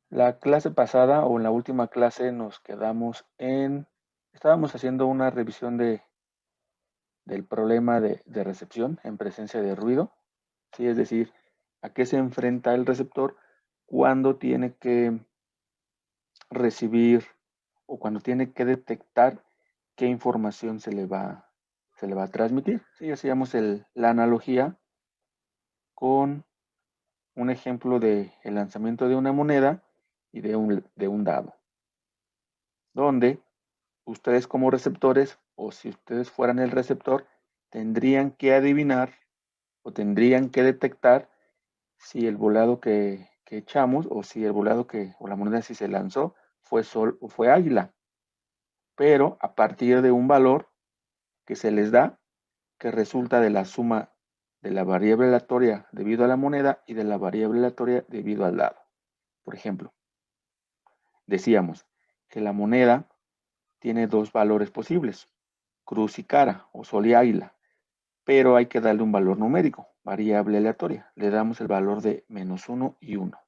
La clase pasada o en la última clase nos quedamos estábamos haciendo una revisión del problema de recepción en presencia de ruido, ¿sí? Es decir, a qué se enfrenta el receptor cuando tiene que recibir o cuando tiene que detectar qué información se le va a transmitir. ¿Sí? Hacíamos la analogía con un ejemplo de el lanzamiento de una moneda y de un dado, donde ustedes como receptores, o si ustedes fueran el receptor, tendrían que adivinar o tendrían que detectar si el volado que echamos o si el volado o la moneda si se lanzó fue sol o fue águila, pero a partir de un valor que se les da que resulta de la suma de la variable aleatoria debido a la moneda y de la variable aleatoria debido al dado. Por ejemplo, decíamos que la moneda tiene dos valores posibles, cruz y cara, o sol y águila, pero hay que darle un valor numérico, variable aleatoria. Le damos el valor de -1 y 1.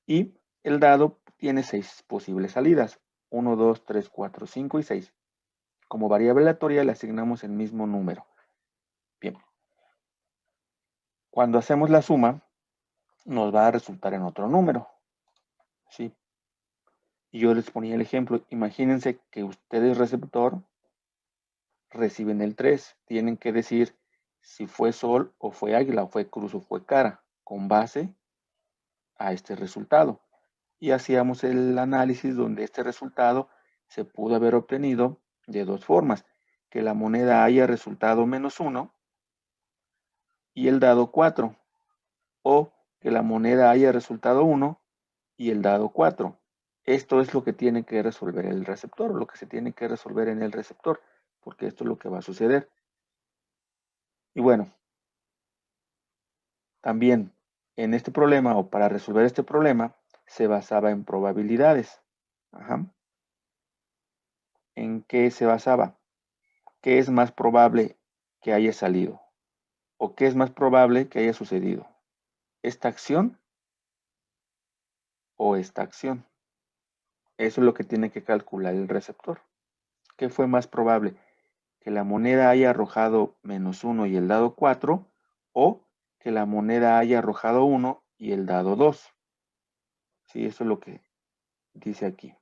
Y el dado tiene 6 posibles salidas, 1, 2, 3, 4, 5 y 6. Como variable aleatoria le asignamos el mismo número. Bien, cuando hacemos la suma, nos va a resultar en otro número, ¿sí? Y yo les ponía el ejemplo, imagínense que ustedes receptor reciben el 3, tienen que decir si fue sol o fue águila, o fue cruz o fue cara, con base a este resultado. Y hacíamos el análisis donde este resultado se pudo haber obtenido de dos formas, que la moneda haya resultado -1 y el dado 4, o que la moneda haya resultado 1 y el dado 4. Esto es lo que tiene que resolver el receptor, lo que se tiene que resolver en el receptor, porque esto es lo que va a suceder. Y bueno, también en este problema o para resolver este problema se basaba en probabilidades. Ajá. ¿En qué se basaba? ¿Qué es más probable que haya salido? ¿O qué es más probable que haya sucedido? ¿Esta acción o esta acción? Eso es lo que tiene que calcular el receptor. ¿Qué fue más probable? ¿Que la moneda haya arrojado -1 y el dado 4 o que la moneda haya arrojado 1 y el dado 2? Sí, eso es lo que dice aquí.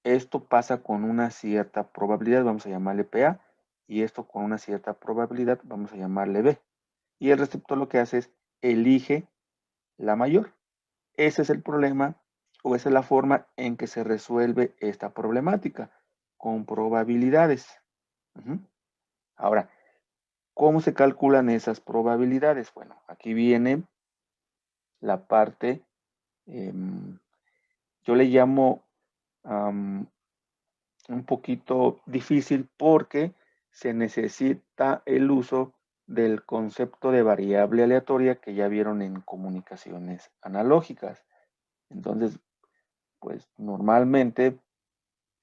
Esto pasa con una cierta probabilidad, vamos a llamarle PA, y esto con una cierta probabilidad vamos a llamarle B. Y el receptor lo que hace es elige la mayor. Ese es el problema o esa es la forma en que se resuelve esta problemática, con probabilidades. Ahora, ¿cómo se calculan esas probabilidades? Bueno, aquí viene la parte, yo le llamo un poquito difícil porque se necesita el uso del concepto de variable aleatoria que ya vieron en comunicaciones analógicas. Entonces, pues normalmente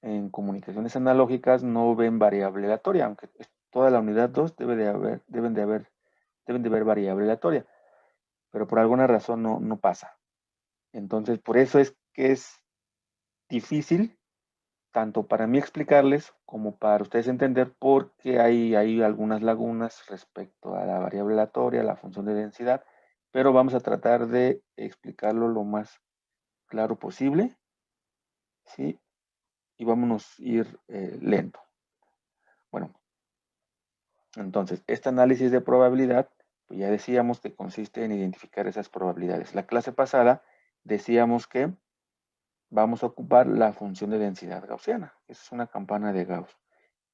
en comunicaciones analógicas no ven variable aleatoria, aunque toda la unidad 2 deben de haber variable aleatoria, pero por alguna razón no pasa. Entonces, por eso es que es difícil tanto para mí explicarles como para ustedes entender por qué hay algunas lagunas respecto a la variable aleatoria, la función de densidad, pero vamos a tratar de explicarlo lo más claro posible, ¿sí? Y vámonos a ir lento. Bueno, entonces, este análisis de probabilidad, pues ya decíamos que consiste en identificar esas probabilidades. La clase pasada decíamos que vamos a ocupar la función de densidad gaussiana. Esa es una campana de Gauss.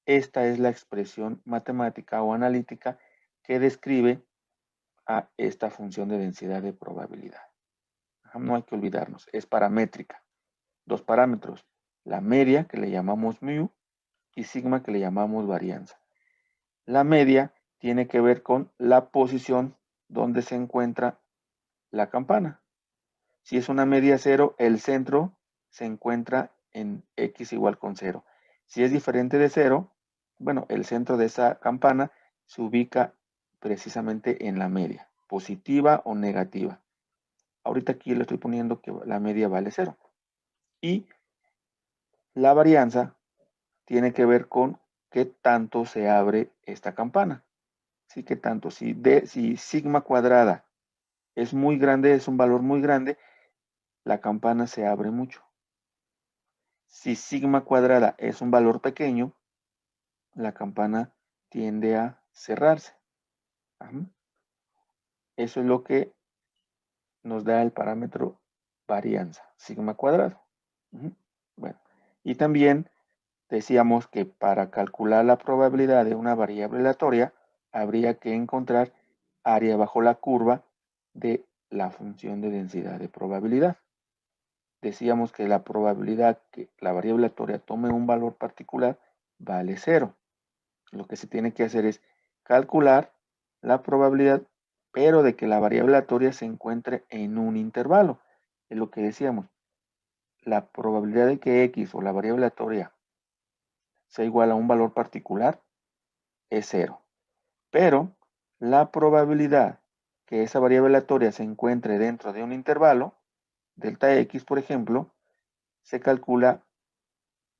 Esta es la expresión matemática o analítica que describe a esta función de densidad de probabilidad. No hay que olvidarnos, es paramétrica. Dos parámetros, la media que le llamamos mu y sigma que le llamamos varianza. La media tiene que ver con la posición donde se encuentra la campana. Si es una media 0, el centro se encuentra en x igual con 0. Si es diferente de 0, bueno, el centro de esa campana se ubica precisamente en la media, positiva o negativa. ahorita aquí le estoy poniendo que la media vale 0. Y la varianza tiene que ver con qué tanto se abre esta campana. Sí, qué tanto. Si sigma cuadrada es muy grande, es un valor muy grande, la campana se abre mucho. Si sigma cuadrada es un valor pequeño, la campana tiende a cerrarse. Ajá. Eso es lo que nos da el parámetro varianza, sigma cuadrado. Bueno, y también decíamos que para calcular la probabilidad de una variable aleatoria, habría que encontrar área bajo la curva de la función de densidad de probabilidad. Decíamos que la probabilidad que la variable aleatoria tome un valor particular vale 0. Lo que se tiene que hacer es calcular la probabilidad, pero de que la variable aleatoria se encuentre en un intervalo. Es lo que decíamos. La probabilidad de que x o la variable aleatoria sea igual a un valor particular es 0. Pero la probabilidad que esa variable aleatoria se encuentre dentro de un intervalo, delta x, por ejemplo, se calcula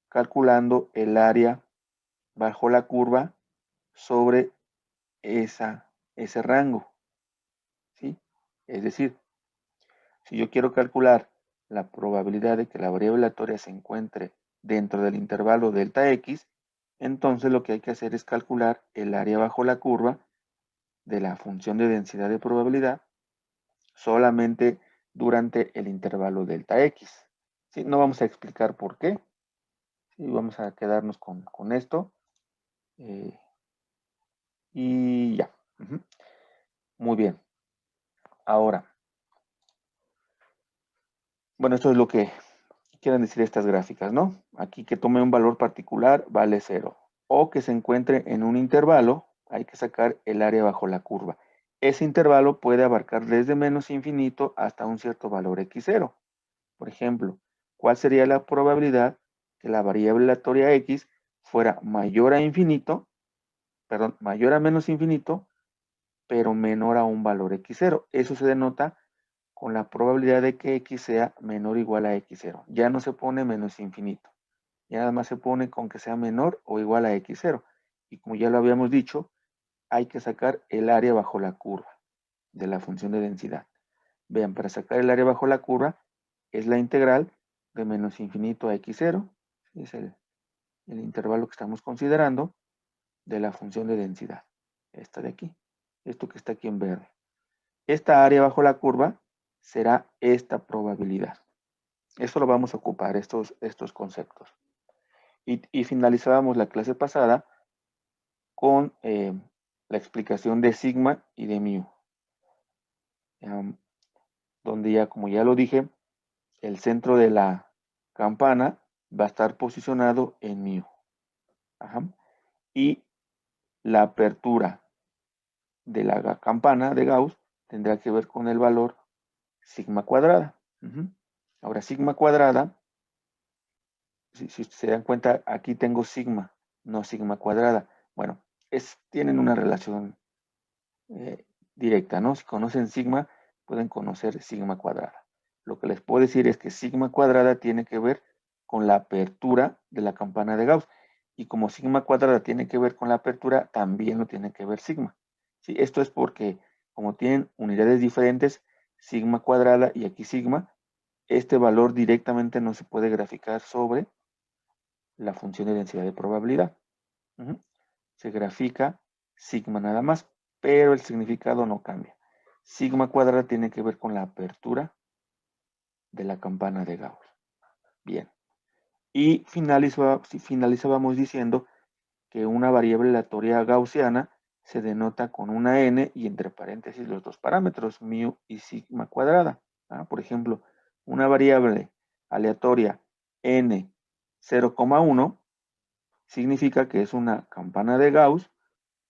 calculando el área bajo la curva sobre ese rango. ¿Sí? Es decir, si yo quiero calcular la probabilidad de que la variable aleatoria se encuentre dentro del intervalo delta x, entonces lo que hay que hacer es calcular el área bajo la curva de la función de densidad de probabilidad solamente durante el intervalo delta x. ¿Sí? No vamos a explicar por qué. ¿Sí? Vamos a quedarnos con esto. Y ya. Muy bien. Ahora, bueno, esto es lo que quieren decir estas gráficas, ¿no? Aquí que tome un valor particular vale 0. O que se encuentre en un intervalo, hay que sacar el área bajo la curva. Ese intervalo puede abarcar desde menos infinito hasta un cierto valor x0. Por ejemplo, ¿cuál sería la probabilidad que la variable aleatoria x fuera mayor a infinito, perdón, mayor a menos infinito, pero menor a un valor x0? Eso se denota con la probabilidad de que x sea menor o igual a x0. Ya no se pone menos infinito. Ya nada más se pone con que sea menor o igual a x0. Y como ya lo habíamos dicho, hay que sacar el área bajo la curva de la función de densidad. Vean, para sacar el área bajo la curva es la integral de menos infinito a x0. Es el intervalo que estamos considerando de la función de densidad. Esta de aquí. Esto que está aquí en verde. Esta área bajo la curva será esta probabilidad. Esto lo vamos a ocupar, estos conceptos. Y finalizábamos la clase pasada con la explicación de sigma y de mu. Donde ya, como ya lo dije, el centro de la campana va a estar posicionado en mu. Ajá. Y la apertura de la campana de Gauss tendrá que ver con el valor sigma cuadrada. Ahora, sigma cuadrada, si se dan cuenta, aquí tengo sigma, no sigma cuadrada. Bueno, tienen una relación directa, ¿no? Si conocen sigma, pueden conocer sigma cuadrada. Lo que les puedo decir es que sigma cuadrada tiene que ver con la apertura de la campana de Gauss. Y como sigma cuadrada tiene que ver con la apertura, también lo tiene que ver sigma. ¿Sí? Esto es porque como tienen unidades diferentes, sigma cuadrada y aquí sigma, este valor directamente no se puede graficar sobre la función de densidad de probabilidad. Se grafica sigma nada más, pero el significado no cambia. Sigma cuadrada tiene que ver con la apertura de la campana de Gauss. Bien. Y finalizábamos diciendo que una variable aleatoria gaussiana se denota con una n y entre paréntesis los dos parámetros, mu y sigma cuadrada. Por ejemplo, una variable aleatoria n 0,1 significa que es una campana de Gauss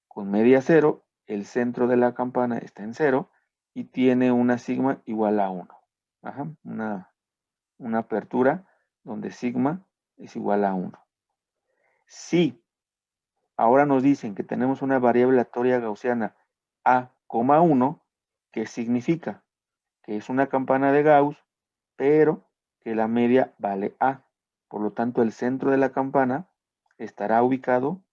con media 0, el centro de la campana está en 0 y tiene una sigma igual a 1. Una apertura donde sigma es igual a 1. Si ahora nos dicen que tenemos una variable aleatoria gaussiana a,1, ¿qué significa? que es una campana de Gauss, pero que la media vale A. Por lo tanto, el centro de la campana estará ubicado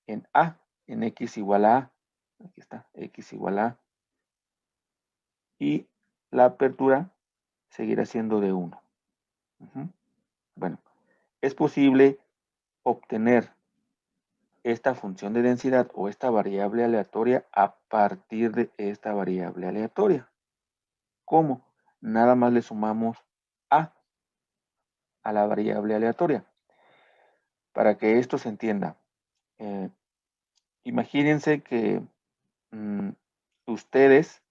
en A, en X igual a A. Aquí está, X igual a A. Y la apertura seguirá siendo de 1. Bueno, es posible obtener esta función de densidad o esta variable aleatoria a partir de esta variable aleatoria. ¿Cómo? Nada más le sumamos A la variable aleatoria. Para que esto se entienda, imagínense que ustedes,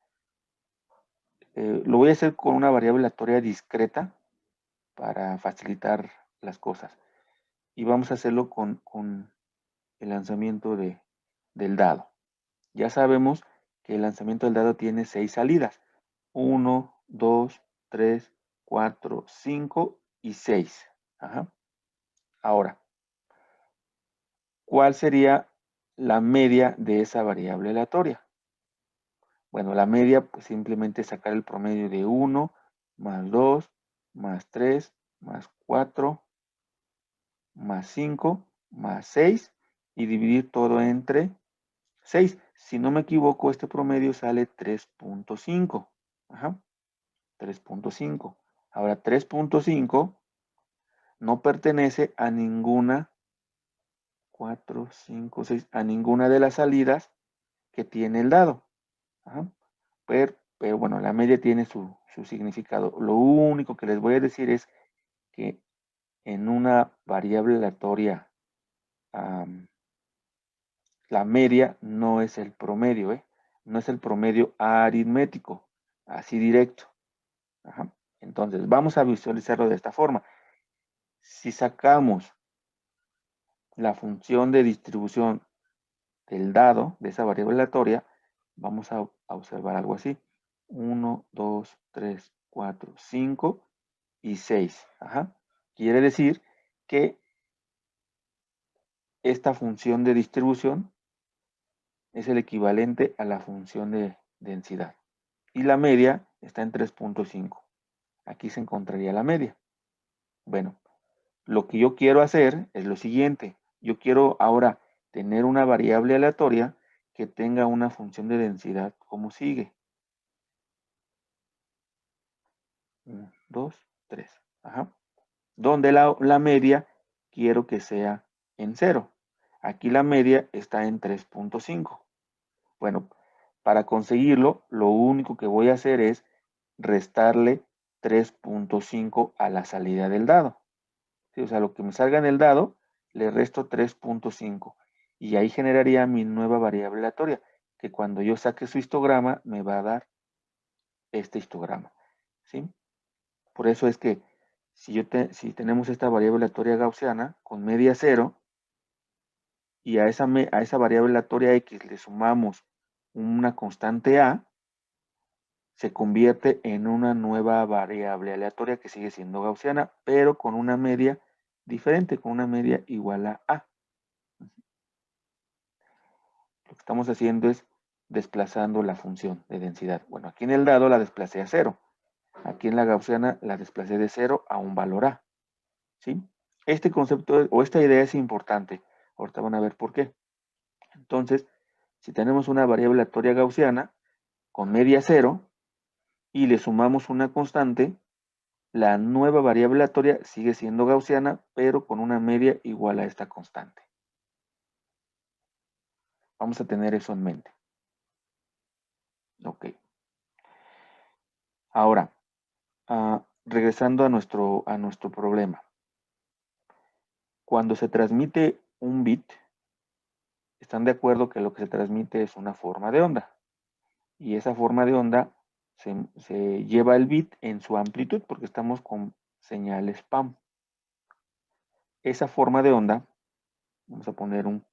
lo voy a hacer con una variable aleatoria discreta para facilitar las cosas. Y vamos a hacerlo con el lanzamiento del dado. Ya sabemos que el lanzamiento del dado tiene 6 salidas. 1, 2, 3, 4, 5 y 6. Ahora, ¿cuál sería la media de esa variable aleatoria? Bueno, la media pues simplemente sacar el promedio de 1, más 2, más 3, más 4, más 5, más 6 y dividir todo entre 6. Si no me equivoco, este promedio sale 3.5. 3.5. Ahora, 3.5 no pertenece a ninguna, 4, 5, 6, a ninguna de las salidas que tiene el dado. Pero bueno, la media tiene su significado. Lo único que les voy a decir es que en una variable aleatoria, la media no es el promedio, no es el promedio aritmético, así directo. Entonces, vamos a visualizarlo de esta forma. Si sacamos la función de distribución del dado, de esa variable aleatoria, vamos a observar algo así. 1, 2, 3, 4, 5 y 6. Quiere decir que esta función de distribución es el equivalente a la función de densidad. Y la media está en 3.5. Aquí se encontraría la media. Bueno, lo que yo quiero hacer es lo siguiente. Yo quiero ahora tener una variable aleatoria que tenga una función de densidad como sigue. 1, 2, 3. Donde la media quiero que sea en 0. Aquí la media está en 3.5. Bueno, para conseguirlo, lo único que voy a hacer es restarle 3.5 a la salida del dado. ¿Sí? O sea, lo que me salga en el dado, le resto 3.5. Y ahí generaría mi nueva variable aleatoria, que cuando yo saque su histograma, me va a dar este histograma. ¿Sí? Por eso es que si tenemos esta variable aleatoria gaussiana con media 0, y a esa variable aleatoria x le sumamos una constante a, se convierte en una nueva variable aleatoria que sigue siendo gaussiana, pero con una media diferente, con una media igual a A. Lo que estamos haciendo es desplazando la función de densidad. Bueno, aquí en el dado la desplacé a 0. Aquí en la gaussiana la desplacé de 0 a un valor A. ¿Sí? Este concepto o esta idea es importante. Ahorita van a ver por qué. Entonces, si tenemos una variable aleatoria gaussiana con media 0 y le sumamos una constante, la nueva variable aleatoria sigue siendo gaussiana, pero con una media igual a esta constante. Vamos a tener eso en mente. Ok. Ahora, regresando a nuestro problema. Cuando se transmite un bit, están de acuerdo que lo que se transmite es una forma de onda. Y esa forma de onda se lleva el bit en su amplitud porque estamos con señal spam. Esa forma de onda, vamos a poner un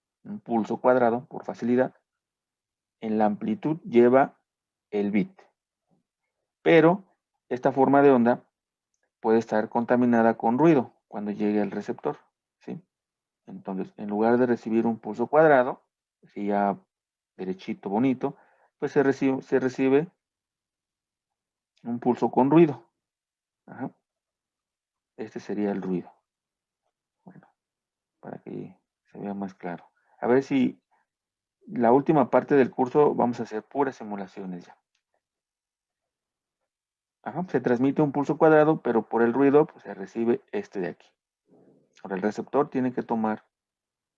pulso cuadrado por facilidad, en la amplitud lleva el bit. Pero esta forma de onda puede estar contaminada con ruido cuando llegue al receptor. ¿Sí? Entonces, en lugar de recibir un pulso cuadrado, así ya derechito, bonito, pues se recibe Un pulso con ruido. Ajá. Este sería el ruido. Bueno, para que se vea más claro. A ver si la última parte del curso vamos a hacer puras simulaciones ya. Ajá, se transmite un pulso cuadrado, pero por el ruido pues, se recibe este de aquí. Ahora el receptor tiene que tomar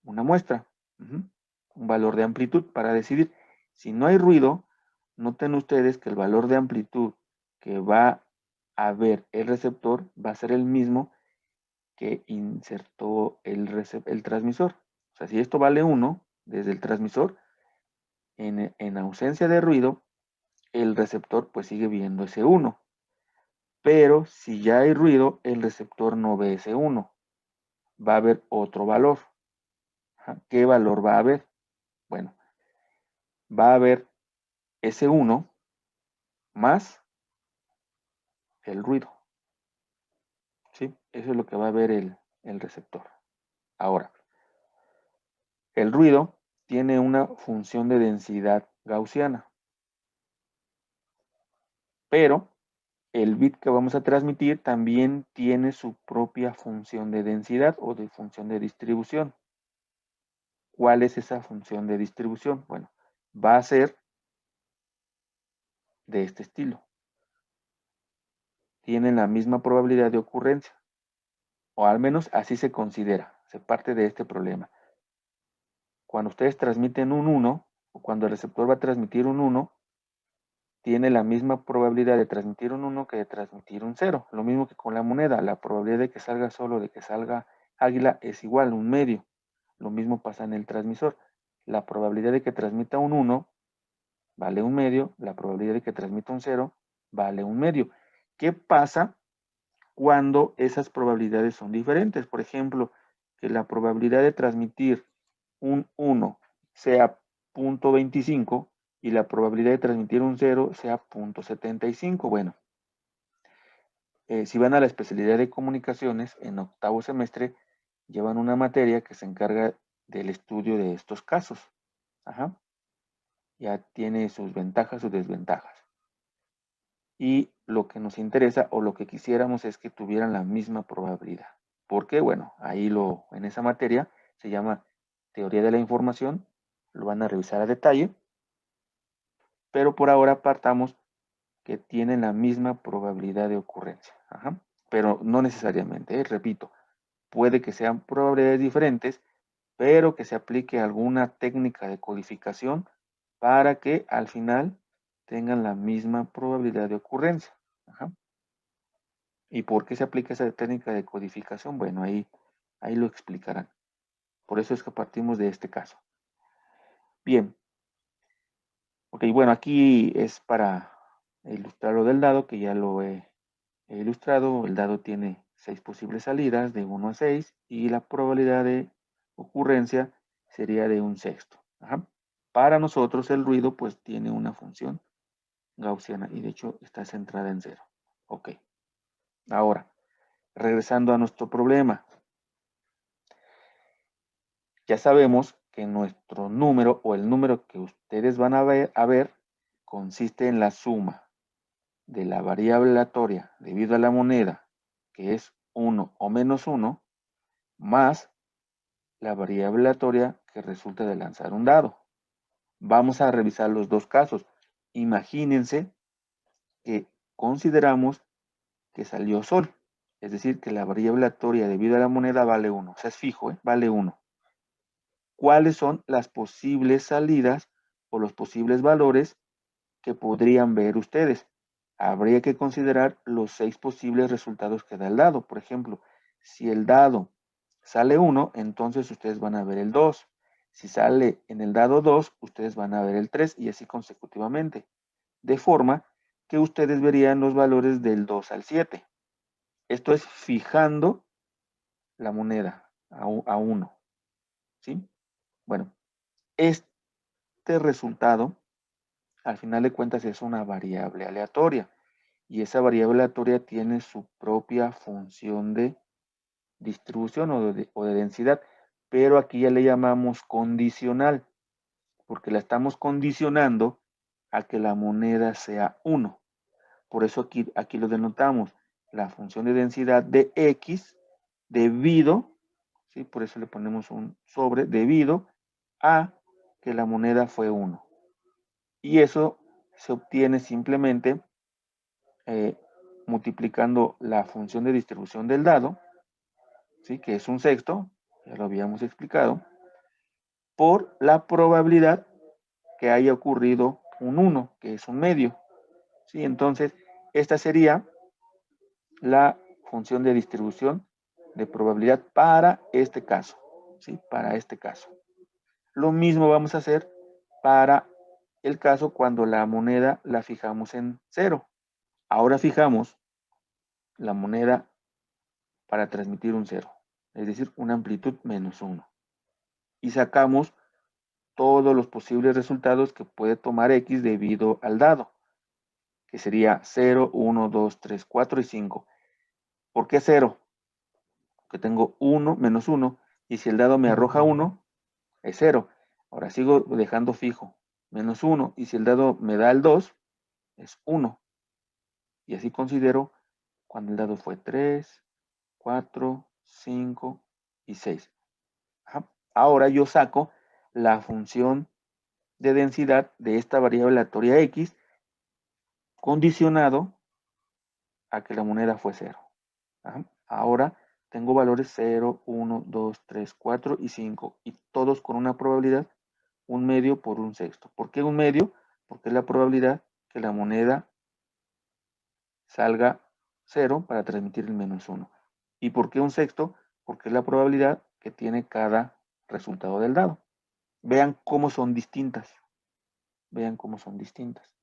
una muestra, un valor de amplitud para decidir. Si no hay ruido, noten ustedes que el valor de amplitud que va a ver el receptor va a ser el mismo que insertó el transmisor. O sea, si esto vale 1 desde el transmisor, en ausencia de ruido, el receptor pues sigue viendo ese 1. Pero si ya hay ruido, el receptor no ve ese 1. Va a haber otro valor. ¿Qué valor va a haber? Bueno, va a haber ese 1 más el ruido. ¿Sí? Eso es lo que va a ver el receptor. Ahora, el ruido tiene una función de densidad gaussiana. Pero el bit que vamos a transmitir también tiene su propia función de densidad o de función de distribución. ¿Cuál es esa función de distribución? Bueno, va a ser de este estilo. Tienen la misma probabilidad de ocurrencia, o al menos así se considera, se parte de este problema. Cuando ustedes transmiten un 1, o cuando el receptor va a transmitir un 1, tiene la misma probabilidad de transmitir un 1 que de transmitir un 0. Lo mismo que con la moneda, la probabilidad de que salga sol o de que salga águila es igual, un medio. Lo mismo pasa en el transmisor. La probabilidad de que transmita un 1 vale un medio, la probabilidad de que transmita un 0 vale un medio. ¿Qué pasa cuando esas probabilidades son diferentes? Por ejemplo, que la probabilidad de transmitir un 1 sea 0.25 y la probabilidad de transmitir un 0 sea 0.75. Bueno, si van a la especialidad de comunicaciones, en octavo semestre, llevan una materia que se encarga del estudio de estos casos. Ajá. Ya tiene sus ventajas, sus desventajas. Y lo que nos interesa o lo que quisiéramos es que tuvieran la misma probabilidad. Porque, bueno, en esa materia se llama teoría de la información, lo van a revisar a detalle, pero por ahora partamos que tienen la misma probabilidad de ocurrencia. Ajá. Pero no necesariamente, repito, puede que sean probabilidades diferentes, pero que se aplique alguna técnica de codificación para que al final tengan la misma probabilidad de ocurrencia. Ajá. ¿Y por qué se aplica esa técnica de codificación? Bueno, ahí lo explicarán. Por eso es que partimos de este caso. Bien. Ok, bueno, aquí es para ilustrar lo del dado, que ya lo he ilustrado. El dado tiene 6 posibles salidas, de 1 a 6, y la probabilidad de ocurrencia sería de 1/6. Ajá. Para nosotros el ruido pues tiene una función gaussiana y de hecho está centrada en 0. Ok. Ahora, regresando a nuestro problema. Ya sabemos que nuestro número o el número que ustedes van a ver consiste en la suma de la variable aleatoria debido a la moneda, que es 1 o menos 1, más la variable aleatoria que resulta de lanzar un dado. Vamos a revisar los dos casos. Imagínense que consideramos que salió sol, es decir, que la variable aleatoria debido a la moneda vale 1, o sea, es fijo, vale 1. ¿Cuáles son las posibles salidas o los posibles valores que podrían ver ustedes? Habría que considerar los 6 posibles resultados que da el dado. Por ejemplo, si el dado sale 1, entonces ustedes van a ver el 2. Si sale en el dado 2, ustedes van a ver el 3 y así consecutivamente. De forma que ustedes verían los valores del 2 al 7. Esto es fijando la moneda a 1. ¿Sí? Bueno, este resultado, al final de cuentas, es una variable aleatoria. Y esa variable aleatoria tiene su propia función de distribución o de densidad. Pero aquí ya le llamamos condicional, porque la estamos condicionando a que la moneda sea 1. Por eso aquí lo denotamos. La función de densidad de X debido, ¿sí? Por eso le ponemos un sobre, debido a que la moneda fue 1. Y eso se obtiene simplemente multiplicando la función de distribución del dado, ¿sí? Que es un sexto, ya lo habíamos explicado, por la probabilidad que haya ocurrido un 1, que es un medio. ¿Sí? Entonces, esta sería la función de distribución de probabilidad para este caso. ¿Sí? Para este caso. Lo mismo vamos a hacer para el caso cuando la moneda la fijamos en 0. Ahora fijamos la moneda para transmitir un 0, es decir, una amplitud menos 1. Y sacamos todos los posibles resultados que puede tomar X debido al dado, que sería 0, 1, 2, 3, 4 y 5. ¿Por qué 0? Porque tengo 1 menos 1, y si el dado me arroja 1, es 0. Ahora sigo dejando fijo menos 1, y si el dado me da el 2, es 1. Y así considero cuando el dado fue 3, 4, 5 y 6. Ajá. Ahora yo saco la función de densidad de esta variable aleatoria X condicionado a que la moneda fue 0. Ajá. Ahora tengo valores 0, 1, 2, 3, 4 y 5, y todos con una probabilidad 1 medio por 1 sexto. ¿Por qué 1 medio? Porque es la probabilidad que la moneda salga 0 para transmitir el menos 1. ¿Y por qué 1 sexto? Porque es la probabilidad que tiene cada resultado del dado. Vean cómo son distintas. Vean cómo son distintas.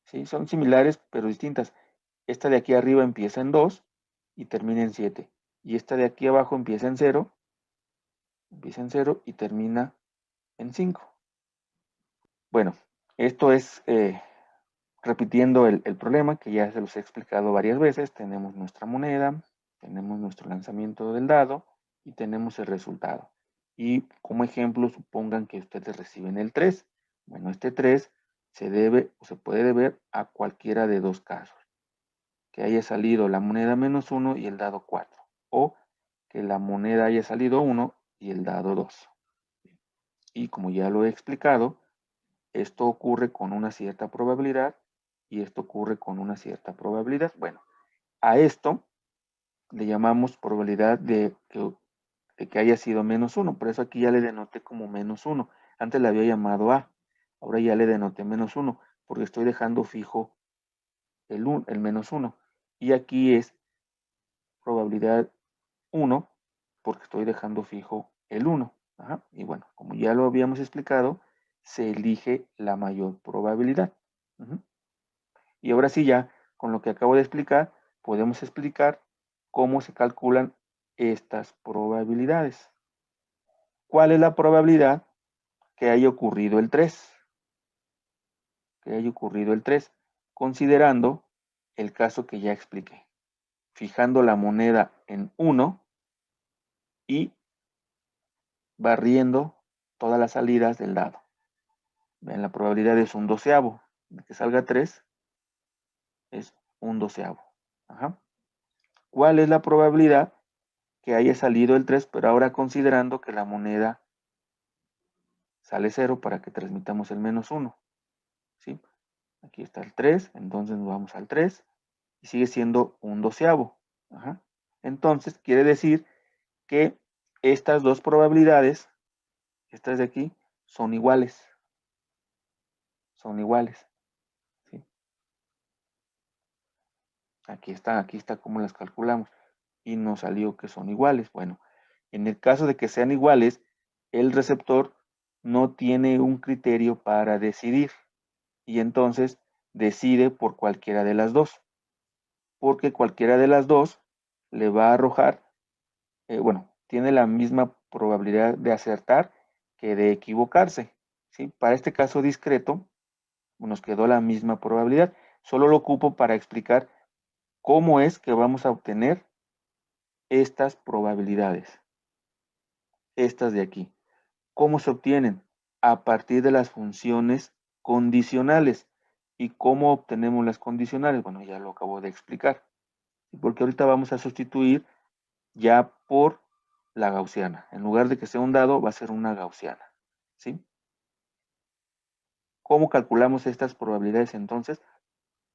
¿Sí? Son similares, pero distintas. Esta de aquí arriba empieza en 2 y termina en 7. Y esta de aquí abajo empieza en 0 y termina en 5. Bueno, esto es repitiendo el problema que ya se los he explicado varias veces. Tenemos nuestra moneda, tenemos nuestro lanzamiento del dado y tenemos el resultado. Y como ejemplo, supongan que ustedes reciben el 3. Bueno, este 3 se debe o se puede deber a cualquiera de dos casos. Que haya salido la moneda menos 1 y el dado 4. O que la moneda haya salido 1 y el dado 2. Y como ya lo he explicado, esto ocurre con una cierta probabilidad y esto ocurre con una cierta probabilidad. Bueno, a esto le llamamos probabilidad de que haya sido menos 1. Por eso aquí ya le denoté como menos 1. Antes le había llamado A. Ahora ya le denoté menos 1 porque estoy dejando fijo el menos 1. Y aquí es probabilidad 1 porque estoy dejando fijo el 1. Ajá. Y bueno, como ya lo habíamos explicado, se elige la mayor probabilidad. Y ahora sí ya, con lo que acabo de explicar, podemos explicar cómo se calculan estas probabilidades. ¿Cuál es la probabilidad que haya ocurrido el 3? Que haya ocurrido el 3, considerando el caso que ya expliqué. Fijando la moneda en 1 y barriendo todas las salidas del dado. Vean, la probabilidad es un doceavo. De que salga 3 es un doceavo. Ajá. ¿Cuál es la probabilidad que haya salido el 3, pero ahora considerando que la moneda sale 0 para que transmitamos el menos 1? ¿Sí? Aquí está el 3, entonces nos vamos al 3 y sigue siendo un doceavo. Ajá. Entonces quiere decir que estas dos probabilidades, estas de aquí, son iguales. Son iguales. ¿Sí? Aquí está como las calculamos. Y nos salió que son iguales. Bueno, en el caso de que sean iguales, el receptor no tiene un criterio para decidir. Y entonces decide por cualquiera de las dos. Porque cualquiera de las dos le va a arrojar, bueno, tiene la misma probabilidad de acertar que de equivocarse. ¿Sí? Para este caso discreto, nos quedó la misma probabilidad. Solo lo ocupo para explicar cómo es que vamos a obtener estas probabilidades. Estas de aquí. ¿Cómo se obtienen? A partir de las funciones condicionales. ¿Y cómo obtenemos las condicionales? Bueno, ya lo acabo de explicar. Porque ahorita vamos a sustituir ya por la gaussiana. En lugar de que sea un dado, va a ser una gaussiana. ¿Sí? ¿Cómo calculamos estas probabilidades entonces?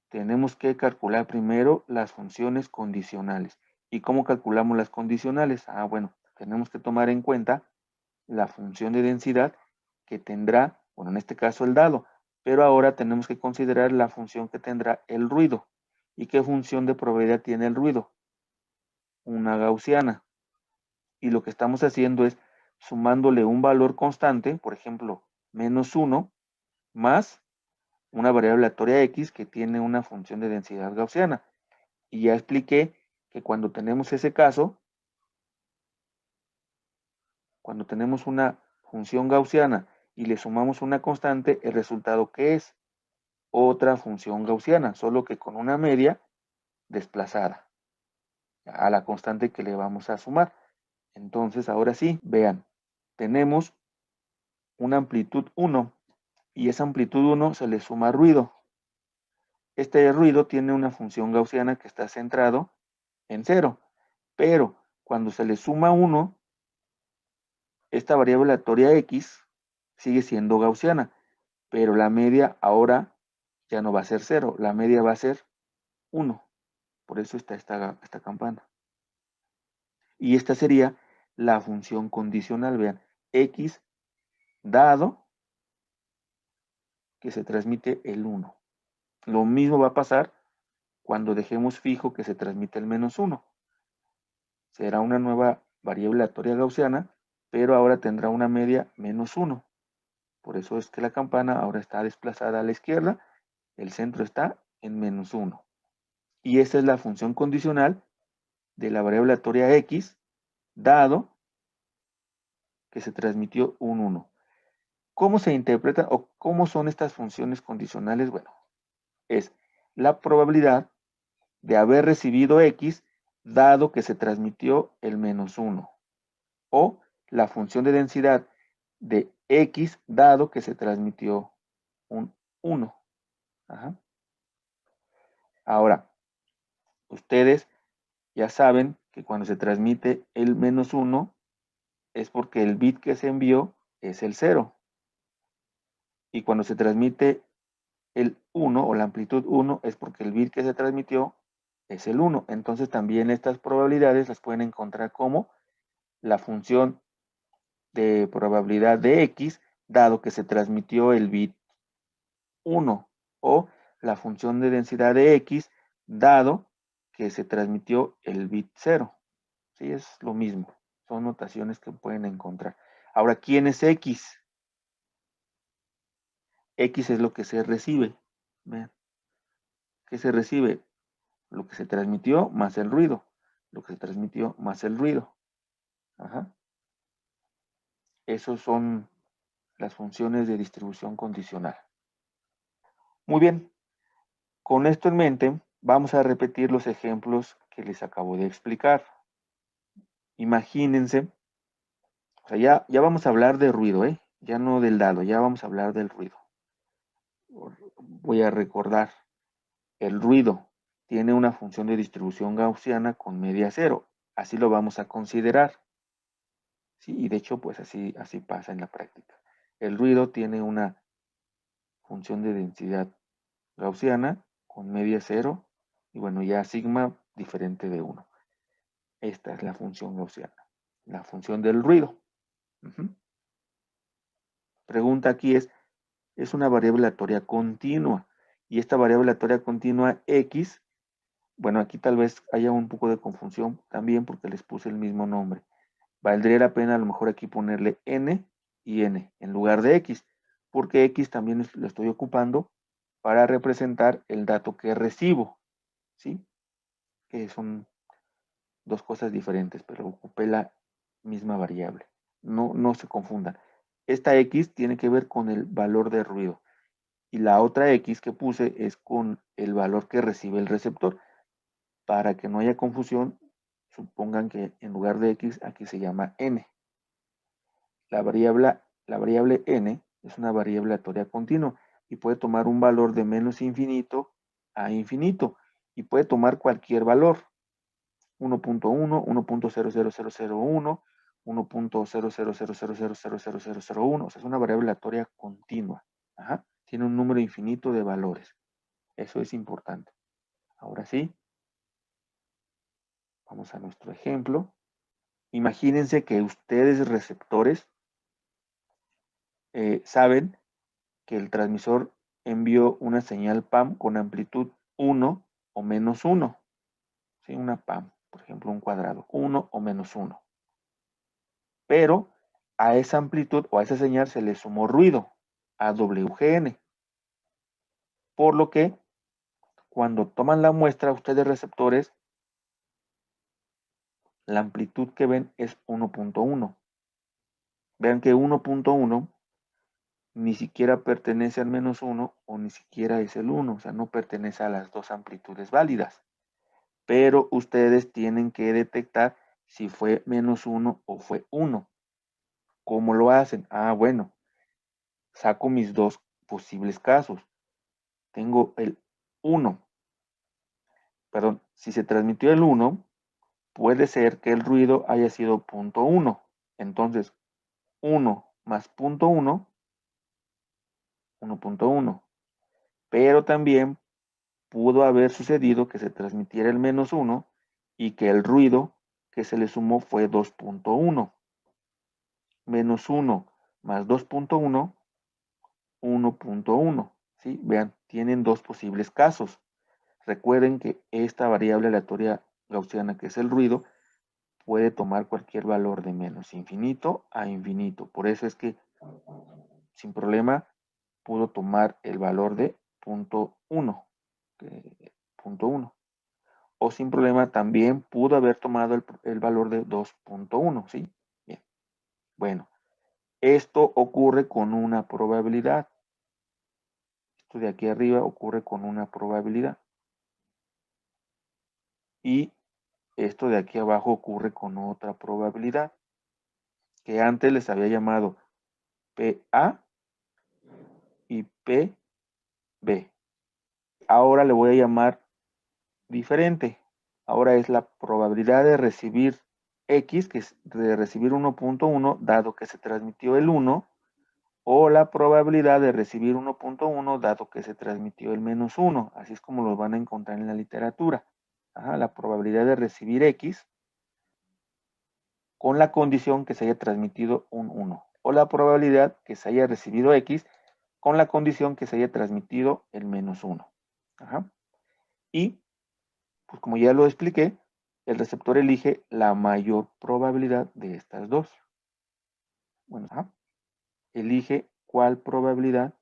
Tenemos que calcular primero las funciones condicionales. ¿Y cómo calculamos las condicionales? Bueno, tenemos que tomar en cuenta la función de densidad que tendrá, bueno, en este caso el dado, pero ahora tenemos que considerar la función que tendrá el ruido. ¿Y qué función de probabilidad tiene el ruido? Una gaussiana. Y lo que estamos haciendo es sumándole un valor constante, por ejemplo, -1, más una variable aleatoria x que tiene una función de densidad gaussiana. Y ya expliqué que cuando tenemos ese caso, cuando tenemos una función gaussiana y le sumamos una constante, el resultado ¿qué es? Otra función gaussiana, solo que con una media desplazada a la constante que le vamos a sumar. Entonces, ahora sí, vean, tenemos una amplitud 1 y esa amplitud 1 se le suma ruido. Este ruido tiene una función gaussiana que está centrado en 0, pero cuando se le suma 1, esta variable aleatoria x sigue siendo gaussiana, pero la media ahora ya no va a ser 0, la media va a ser 1. Por eso está esta campana. Y esta sería la función condicional, vean, x dado que se transmite el 1. Lo mismo va a pasar cuando dejemos fijo que se transmite el -1. Será una nueva variable aleatoria gaussiana, pero ahora tendrá una media -1. Por eso es que la campana ahora está desplazada a la izquierda, el centro está en -1. Y esta es la función condicional de la variable aleatoria x, dado que se transmitió un 1. ¿Cómo se interpretan o cómo son estas funciones condicionales? Bueno, es la probabilidad de haber recibido x dado que se transmitió el -1. O la función de densidad de x dado que se transmitió un 1. Ajá. Ahora, ustedes ya saben que cuando se transmite el -1 es porque el bit que se envió es el 0. Y cuando se transmite el 1 o la amplitud 1 es porque el bit que se transmitió es el 1. Entonces también estas probabilidades las pueden encontrar como la función de probabilidad de x dado que se transmitió el bit 1 o la función de densidad de x dado que se transmitió el bit 0. Sí, es lo mismo. Son notaciones que pueden encontrar. Ahora, ¿quién es x? X es lo que se recibe. Vean, ¿qué se recibe? Lo que se transmitió más el ruido. Lo que se transmitió más el ruido. Ajá. Esos son las funciones de distribución condicional. Muy bien. Con esto en mente, vamos a repetir los ejemplos que les acabo de explicar. Imagínense, o sea, ya vamos a hablar de ruido, ya no del dado, ya vamos a hablar del ruido. Voy a recordar, el ruido tiene una función de distribución gaussiana con media 0. Así lo vamos a considerar. ¿Sí? Y de hecho, pues así pasa en la práctica. El ruido tiene una función de densidad gaussiana con media 0 y bueno, ya sigma diferente de 1. Esta es la función gaussiana, la función del ruido. Pregunta aquí es una variable aleatoria continua. Y esta variable aleatoria continua x, bueno, aquí tal vez haya un poco de confusión también porque les puse el mismo nombre. Valdría la pena a lo mejor aquí ponerle n y n en lugar de x, porque x también lo estoy ocupando para representar el dato que recibo, ¿sí? Que son dos cosas diferentes, pero ocupé la misma variable. No se confundan. Esta x tiene que ver con el valor de ruido y la otra x que puse es con el valor que recibe el receptor. Para que no haya confusión, supongan que en lugar de x aquí se llama n. La variable n es una variable aleatoria continua y puede tomar un valor de menos infinito a infinito y puede tomar cualquier valor. 1.1, 1.00001, 1.000000001, o sea, es una variable aleatoria continua. Ajá. Tiene un número infinito de valores. Eso es importante. Ahora sí, vamos a nuestro ejemplo. Imagínense que ustedes, receptores, saben que el transmisor envió una señal PAM con amplitud 1 o menos 1. ¿Sí? Una PAM, por ejemplo, un cuadrado, 1 o menos 1. Pero a esa amplitud o a esa señal se le sumó ruido, AWGN. Por lo que cuando toman la muestra, ustedes receptores, la amplitud que ven es 1.1. Vean que 1.1 ni siquiera pertenece al menos 1 o ni siquiera es el 1, o sea, no pertenece a las dos amplitudes válidas. Pero ustedes tienen que detectar si fue menos 1 o fue 1. ¿Cómo lo hacen? Ah, bueno, saco mis dos posibles casos. Tengo el 1. Perdón, si se transmitió el 1, puede ser que el ruido haya sido 0.1. Entonces, 1 más 0.1, 1.1. Pero también pudo haber sucedido que se transmitiera el menos 1 y que el ruido que se le sumó fue 2.1. Menos 1 más 2.1, 1.1. ¿Sí? Vean, tienen dos posibles casos. Recuerden que esta variable aleatoria gaussiana, que es el ruido, puede tomar cualquier valor de menos infinito a infinito. Por eso es que sin problema pudo tomar el valor de 0.1. O sin problema también pudo haber tomado el valor de 2.1. ¿Sí? Bien. Bueno, esto ocurre con una probabilidad. Esto de aquí arriba ocurre con una probabilidad. Y esto de aquí abajo ocurre con otra probabilidad, que antes les había llamado PA y PB. Ahora le voy a llamar diferente. Ahora es la probabilidad de recibir X, que es de recibir 1.1, dado que se transmitió el 1, o la probabilidad de recibir 1.1, dado que se transmitió el menos 1. Así es como lo van a encontrar en la literatura. Ajá, la probabilidad de recibir X con la condición que se haya transmitido un 1. O la probabilidad que se haya recibido X con la condición que se haya transmitido el menos 1. Ajá. Y, pues como ya lo expliqué, el receptor elige la mayor probabilidad de estas dos. Bueno, ajá. Elige cuál probabilidad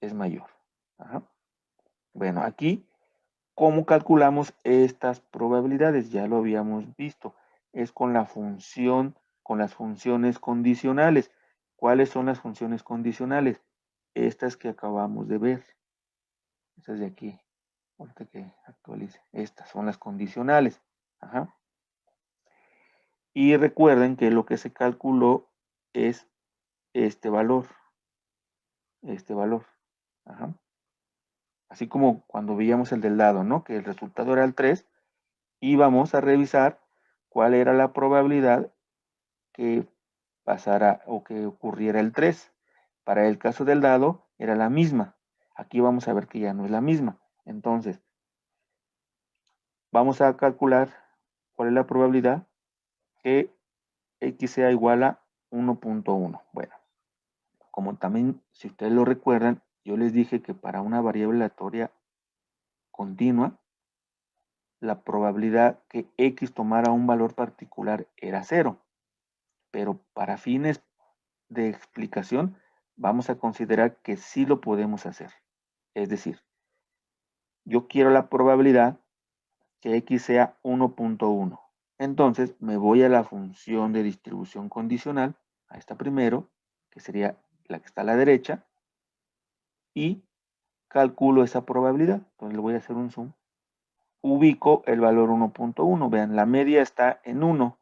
es mayor. Ajá. Bueno, aquí, ¿cómo calculamos estas probabilidades? Ya lo habíamos visto. Es con la función, con las funciones condicionales. ¿Cuáles son las funciones condicionales? Estas que acabamos de ver. Estas de aquí. Ahorita que actualice. Estas son las condicionales. Ajá. Y recuerden que lo que se calculó es este valor. Este valor. Ajá. Así como cuando veíamos el del dado, ¿no? Que el resultado era el 3. Íbamos a revisar cuál era la probabilidad que pasara o que ocurriera el 3. Para el caso del dado era la misma. Aquí vamos a ver que ya no es la misma. Entonces, vamos a calcular cuál es la probabilidad que X sea igual a 1.1. Bueno, como también, si ustedes lo recuerdan, yo les dije que para una variable aleatoria continua, la probabilidad que X tomara un valor particular era 0. Pero para fines de explicación, vamos a considerar que sí lo podemos hacer. Es decir, yo quiero la probabilidad que X sea 1.1. Entonces me voy a la función de distribución condicional, a esta primero, que sería la que está a la derecha, y calculo esa probabilidad. Entonces le voy a hacer un zoom. Ubico el valor 1.1. Vean, la media está en 1.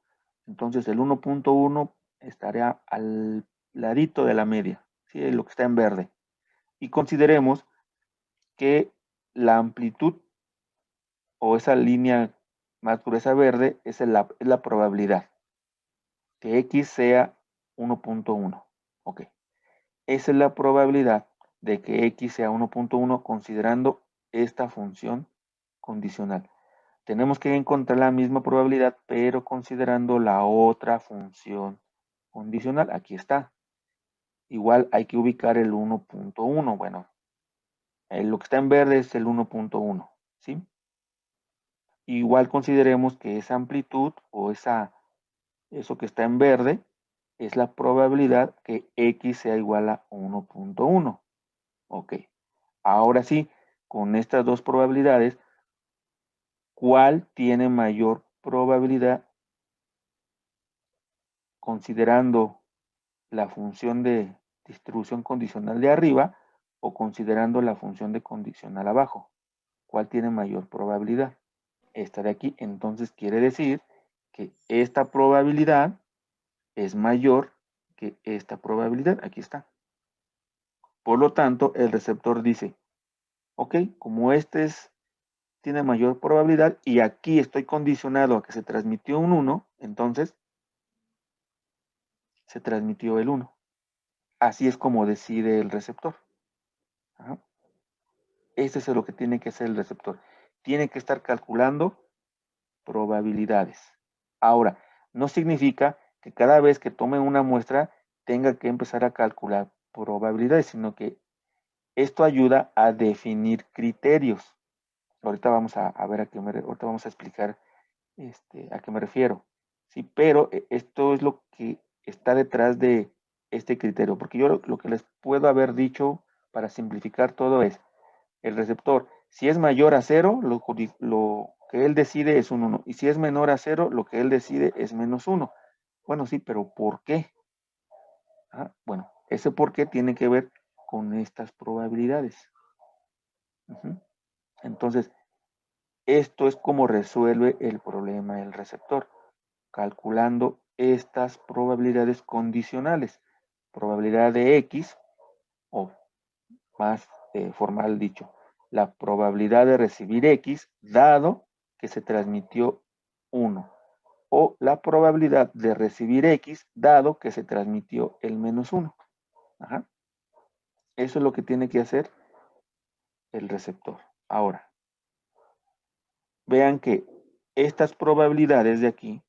Entonces el 1.1 estaría al ladito de la media, ¿sí? Lo que está en verde. Y consideremos que la amplitud o esa línea más gruesa verde es la probabilidad que X sea 1.1. Ok. Esa es la probabilidad de que X sea 1.1 considerando esta función condicional. Tenemos que encontrar la misma probabilidad, pero considerando la otra función condicional. Aquí está. Igual hay que ubicar el 1.1. Bueno, lo que está en verde es el 1.1. ¿Sí? Igual consideremos que esa amplitud o eso que está en verde es la probabilidad que X sea igual a 1.1. Ok. Ahora sí, con estas dos probabilidades, ¿cuál tiene mayor probabilidad considerando la función de distribución condicional de arriba o considerando la función de condicional abajo? ¿Cuál tiene mayor probabilidad? Esta de aquí. Entonces quiere decir que esta probabilidad es mayor que esta probabilidad. Aquí está. Por lo tanto, el receptor dice, ok, como tiene mayor probabilidad y aquí estoy condicionado a que se transmitió un 1, entonces se transmitió el 1. Así es como decide el receptor. Ajá. Eso es lo que tiene que hacer el receptor. Tiene que estar calculando probabilidades. Ahora, no significa que cada vez que tome una muestra tenga que empezar a calcular probabilidades, sino que esto ayuda a definir criterios. Ahorita vamos a ver ahorita vamos a explicar a qué me refiero. Sí, pero esto es lo que está detrás de este criterio, porque yo lo que les puedo haber dicho para simplificar todo es, el receptor, si es mayor a 0, lo que él decide es un 1, y si es menor a 0, lo que él decide es menos 1. Bueno, sí, pero ¿por qué? Bueno, ese por qué tiene que ver con estas probabilidades. Entonces, esto es como resuelve el problema el receptor, calculando estas probabilidades condicionales. Probabilidad de X, o más formal dicho, la probabilidad de recibir X dado que se transmitió 1. O la probabilidad de recibir X dado que se transmitió el menos 1. Ajá. Eso es lo que tiene que hacer el receptor. Ahora, vean que estas probabilidades de aquí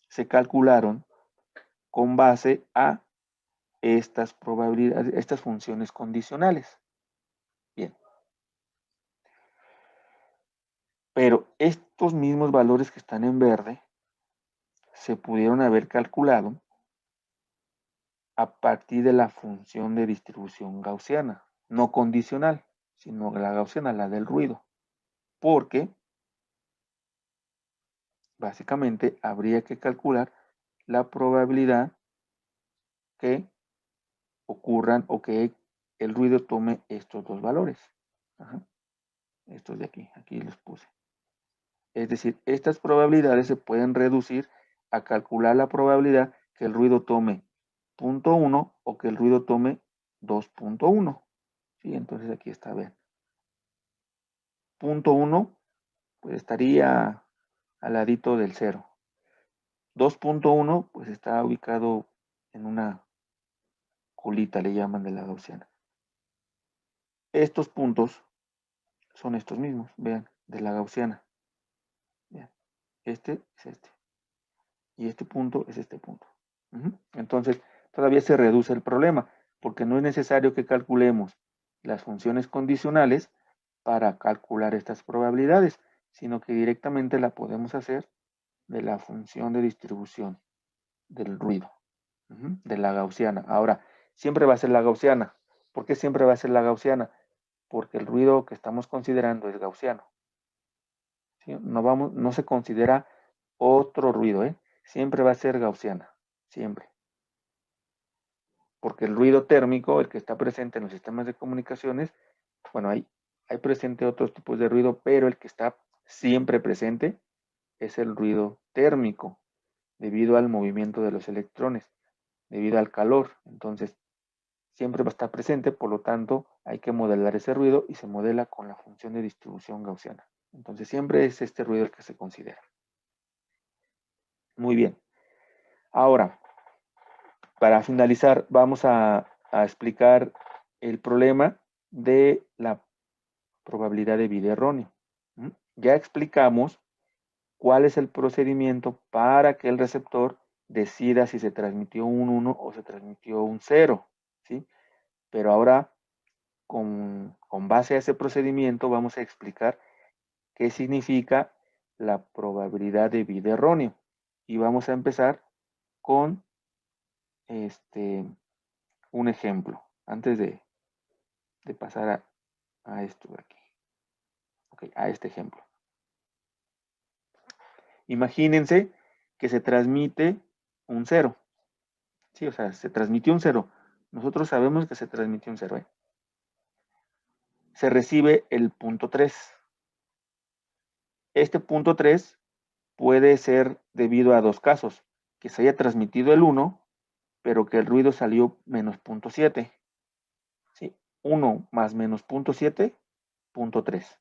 se calcularon con base a estas probabilidades, estas funciones condicionales. Bien. Pero estos mismos valores que están en verde se pudieron haber calculado a partir de la función de distribución gaussiana, no condicional, sino la gaussiana, la del ruido. Porque básicamente habría que calcular la probabilidad que ocurran o que el ruido tome estos dos valores. Ajá. Estos de aquí los puse. Es decir, estas probabilidades se pueden reducir a calcular la probabilidad que el ruido tome 0.1 o que el ruido tome 2.1. ¿Sí? Entonces aquí está, vean. 0.1 pues estaría al ladito del 0. 2.1 pues está ubicado en una colita, le llaman, de la gaussiana. Estos puntos son estos mismos, vean, de la gaussiana. Vean, este es este. Y este punto es este punto. Entonces, todavía se reduce el problema, porque no es necesario que calculemos las funciones condicionales para calcular estas probabilidades, sino que directamente la podemos hacer de la función de distribución del ruido, de la gaussiana. Ahora, siempre va a ser la gaussiana. ¿Por qué siempre va a ser la gaussiana? Porque el ruido que estamos considerando es gaussiano. ¿Sí? No se considera otro ruido, siempre va a ser gaussiana, siempre. Porque el ruido térmico, el que está presente en los sistemas de comunicaciones, bueno, hay presente otros tipos de ruido, pero el que está siempre presente es el ruido térmico, debido al movimiento de los electrones, debido al calor. Entonces, siempre va a estar presente, por lo tanto hay que modelar ese ruido y se modela con la función de distribución gaussiana. Entonces siempre es este ruido el que se considera. Muy bien. Ahora, para finalizar, vamos a explicar el problema de la probabilidad de vida erróneo. Ya explicamos cuál es el procedimiento para que el receptor decida si se transmitió un 1 o se transmitió un 0, ¿sí? Pero ahora, con base a ese procedimiento, vamos a explicar qué significa la probabilidad de vida erróneo. Y vamos a empezar con un ejemplo, antes de pasar a esto de aquí. Ok, a este ejemplo. Imagínense que se transmite un 0. Sí, o sea, se transmitió un 0. Nosotros sabemos que se transmitió un 0. Se recibe el punto 3. Este punto 3 puede ser debido a dos casos. Que se haya transmitido el 1, pero que el ruido salió menos 0.7. ¿Sí? 1 más menos 0.7, punto 3.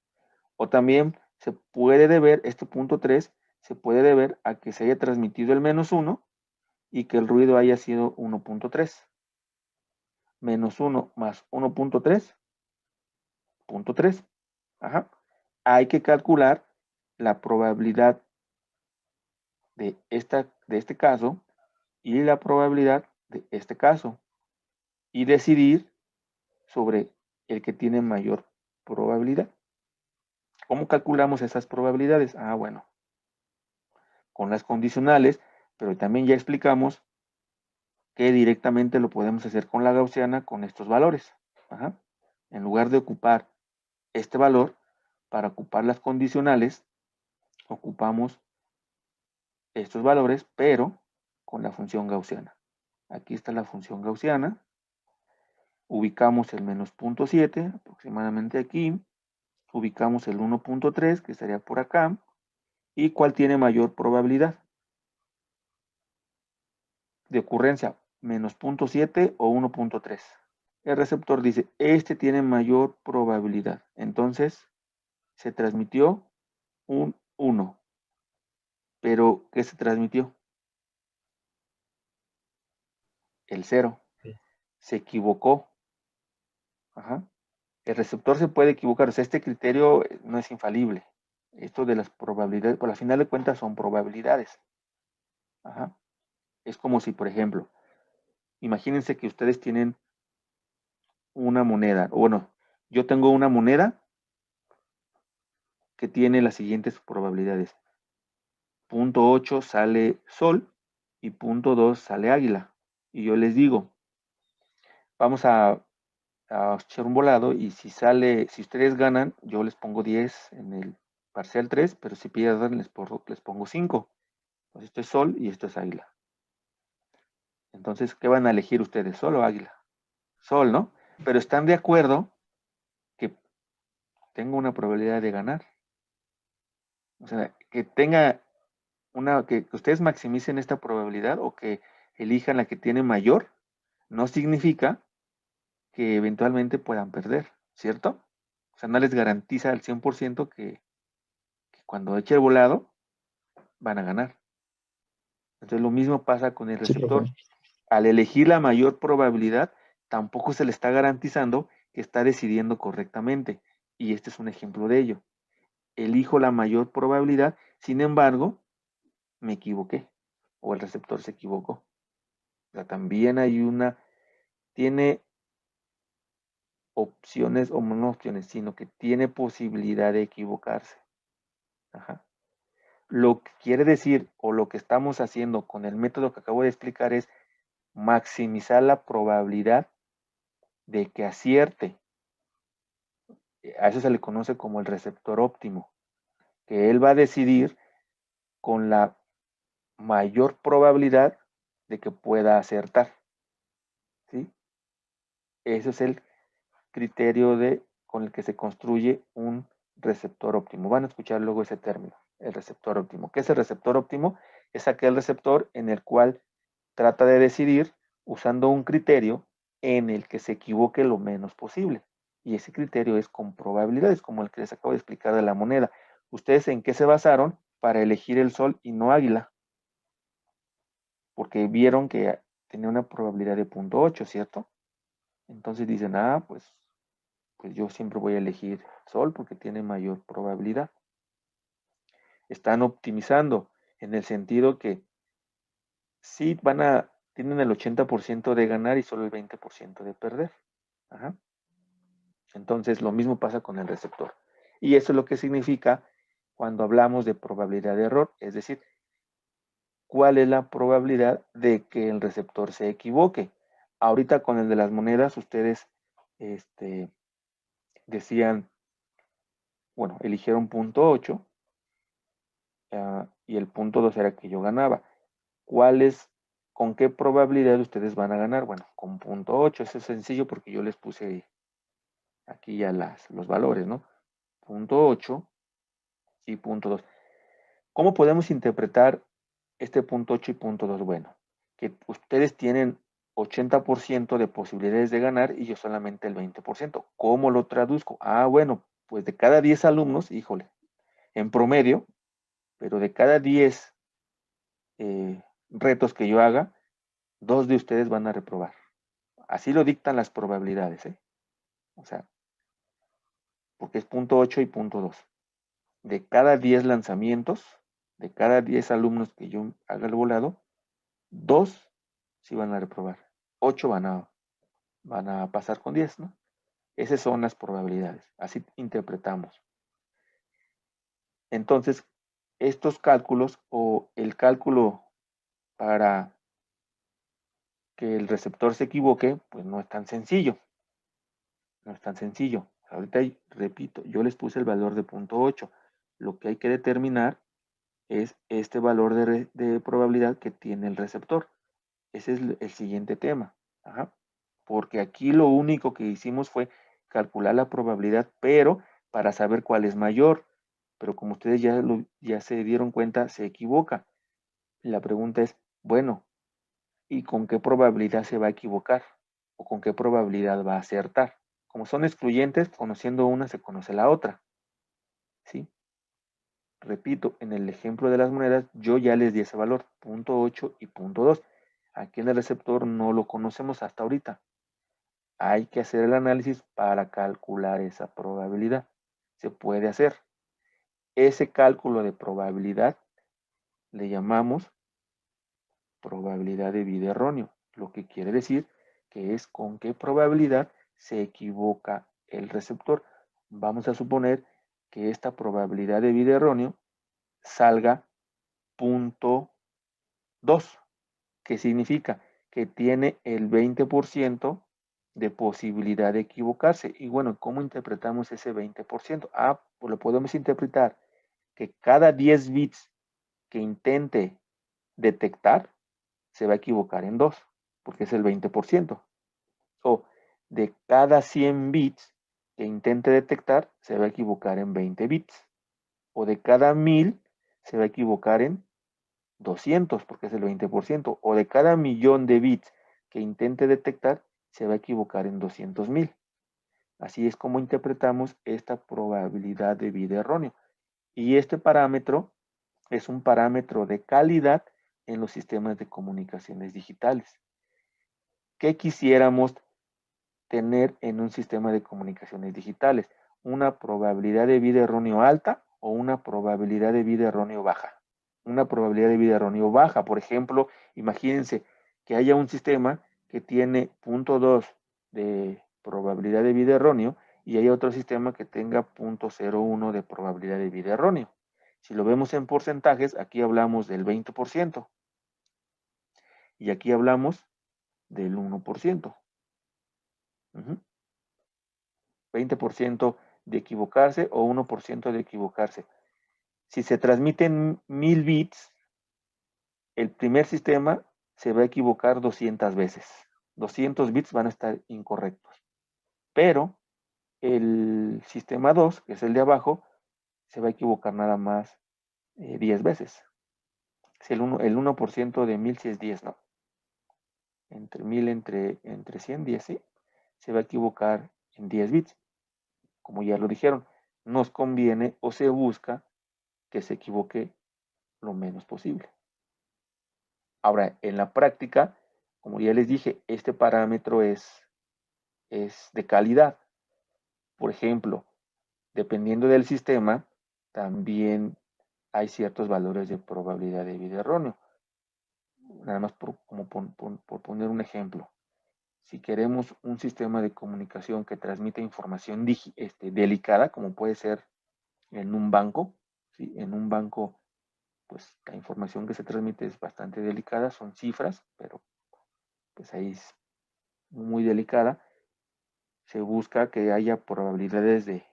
O también se puede deber, este punto 3, se puede deber a que se haya transmitido el menos 1 y que el ruido haya sido 1.3. Menos 1 más 1.3, punto 3. Ajá. Hay que calcular la probabilidad de este caso y la probabilidad de este caso y decidir sobre el que tiene mayor probabilidad. ¿Cómo calculamos esas probabilidades? Ah, bueno, con las condicionales, pero también ya explicamos que directamente lo podemos hacer con la gaussiana con estos valores. Ajá. En lugar de ocupar este valor, para ocupar las condicionales, ocupamos estos valores, pero con la función gaussiana. Aquí está la función gaussiana. Ubicamos el menos 0.7, aproximadamente aquí. Ubicamos el 1.3, que estaría por acá. ¿Y cuál tiene mayor probabilidad de ocurrencia? Menos 0.7 o 1.3. El receptor dice, este tiene mayor probabilidad. Entonces, se transmitió un 1. Pero, ¿qué se transmitió? El 0. Sí. Se equivocó. Ajá. El receptor se puede equivocar, o sea, este criterio no es infalible. Esto de las probabilidades, por la final de cuentas son probabilidades. Ajá. Es como si, por ejemplo, imagínense que ustedes tienen una moneda, o bueno, yo tengo una moneda que tiene las siguientes probabilidades. 0.8 sale sol y 0.2 sale águila. Y yo les digo, vamos a echar un volado y si ustedes ganan, yo les pongo 10 en el parcial 3, pero si pierden les pongo 5. Pues esto es sol y esto es águila. Entonces, ¿qué van a elegir ustedes? ¿Sol o águila? Sol, ¿no? Pero están de acuerdo que tengo una probabilidad de ganar. O sea, que tenga que ustedes maximicen esta probabilidad o que elijan la que tiene mayor, no significa que eventualmente puedan perder, ¿cierto? O sea, no les garantiza al 100% que cuando eche el volado van a ganar. Entonces lo mismo pasa con el Sí, profe. receptor. Al elegir la mayor probabilidad, tampoco se le está garantizando que está decidiendo correctamente. Y este es un ejemplo de ello. Elijo la mayor probabilidad, sin embargo, me equivoqué. O el receptor se equivocó. O sea, también tiene opciones, o no opciones, sino que tiene posibilidad de equivocarse. Ajá. Lo que quiere decir, o lo que estamos haciendo con el método que acabo de explicar es maximizar la probabilidad de que acierte. A eso se le conoce como el receptor óptimo, que él va a decidir con la mayor probabilidad de que pueda acertar. ¿Sí? Ese es el criterio con el que se construye un receptor óptimo. Van a escuchar luego ese término, el receptor óptimo. ¿Qué es el receptor óptimo? Es aquel receptor en el cual trata de decidir, usando un criterio, en el que se equivoque lo menos posible. Y ese criterio es con probabilidades, como el que les acabo de explicar de la moneda. ¿Ustedes en qué se basaron para elegir el sol y no águila? Porque vieron que tenía una probabilidad de 0.8, ¿cierto? Entonces dicen, pues yo siempre voy a elegir sol porque tiene mayor probabilidad. Están optimizando en el sentido que sí tienen el 80% de ganar y solo el 20% de perder. Ajá. Entonces, lo mismo pasa con el receptor. Y eso es lo que significa cuando hablamos de probabilidad de error, es decir, cuál es la probabilidad de que el receptor se equivoque. Ahorita con el de las monedas, ustedes decían, bueno, eligieron 0.8 y el 0.2 era que yo ganaba. ¿Con qué probabilidad ustedes van a ganar? Bueno, con 0.8, eso es sencillo porque yo les puse aquí ya los valores, ¿no? 0.8 y 0.2. ¿Cómo podemos interpretar este 0.8 y 0.2? Bueno, que ustedes tienen 80% de posibilidades de ganar y yo solamente el 20%. ¿Cómo lo traduzco? Bueno, pues de cada 10 alumnos, híjole, en promedio, pero de cada 10 retos que yo haga, 2 de ustedes van a reprobar. Así lo dictan las probabilidades, ¿eh? O sea, porque es 0.8 y 0.2. De cada 10 lanzamientos, de cada 10 alumnos que yo haga el volado, 2 sí van a reprobar. 8 van a pasar con 10, ¿no? Esas son las probabilidades. Así interpretamos. Entonces, estos cálculos o el cálculo para que el receptor se equivoque, pues no es tan sencillo. No es tan sencillo. Ahorita, repito, yo les puse el valor de 0.8. Lo que hay que determinar es este valor de probabilidad que tiene el receptor. Ese es el siguiente tema. Ajá. Porque aquí lo único que hicimos fue calcular la probabilidad, pero para saber cuál es mayor. Pero como ustedes ya se dieron cuenta, se equivoca. La pregunta es, bueno, ¿y con qué probabilidad se va a equivocar? ¿O con qué probabilidad va a acertar? Como son excluyentes, conociendo una se conoce la otra. ¿Sí? Repito, en el ejemplo de las monedas, yo ya les di ese valor, 0.8 y 0.2. Aquí en el receptor no lo conocemos hasta ahorita. Hay que hacer el análisis para calcular esa probabilidad. Se puede hacer. Ese cálculo de probabilidad le llamamos probabilidad de vida erróneo, lo que quiere decir que es con qué probabilidad se equivoca el receptor. Vamos a suponer que esta probabilidad de vida erróneo salga 0.2, que significa que tiene el 20% de posibilidad de equivocarse. Y bueno, ¿cómo interpretamos ese 20%? Pues lo podemos interpretar que cada 10 bits que intente detectar se va a equivocar en 2, porque es el 20%. O de cada 100 bits que intente detectar, se va a equivocar en 20 bits. O de cada 1000 se va a equivocar en 200, porque es el 20%. O de cada millón de bits que intente detectar, se va a equivocar en 200,000. Así es como interpretamos esta probabilidad de vida erróneo. Y este parámetro es un parámetro de calidad en los sistemas de comunicaciones digitales. ¿Qué quisiéramos tener en un sistema de comunicaciones digitales? ¿Una probabilidad de vida erróneo alta o una probabilidad de vida erróneo baja? Una probabilidad de vida erróneo baja, por ejemplo, imagínense que haya un sistema que tiene 0.2 de probabilidad de vida erróneo y hay otro sistema que tenga 0.01 de probabilidad de vida erróneo. Si lo vemos en porcentajes, aquí hablamos del 20% y aquí hablamos del 1%. 20% de equivocarse o 1% de equivocarse. Si se transmiten 1000 bits, el primer sistema se va a equivocar 200 veces. 200 bits van a estar incorrectos. Pero el sistema 2, que es el de abajo, se va a equivocar nada más 10 veces. Si el 1% de 1000 si es 10, ¿no? entre 1000, entre 100, 10, ¿sí? Se va a equivocar en 10 bits. Como ya lo dijeron, nos conviene o se busca que se equivoque lo menos posible. Ahora, en la práctica, como ya les dije, este parámetro es de calidad. Por ejemplo, dependiendo del sistema, también hay ciertos valores de probabilidad de bit erróneo. Nada más por poner un ejemplo. Si queremos un sistema de comunicación que transmita información delicada, como puede ser en un banco, ¿sí? En un banco, pues la información que se transmite es bastante delicada, son cifras, pero pues ahí es muy delicada. Se busca que haya probabilidades de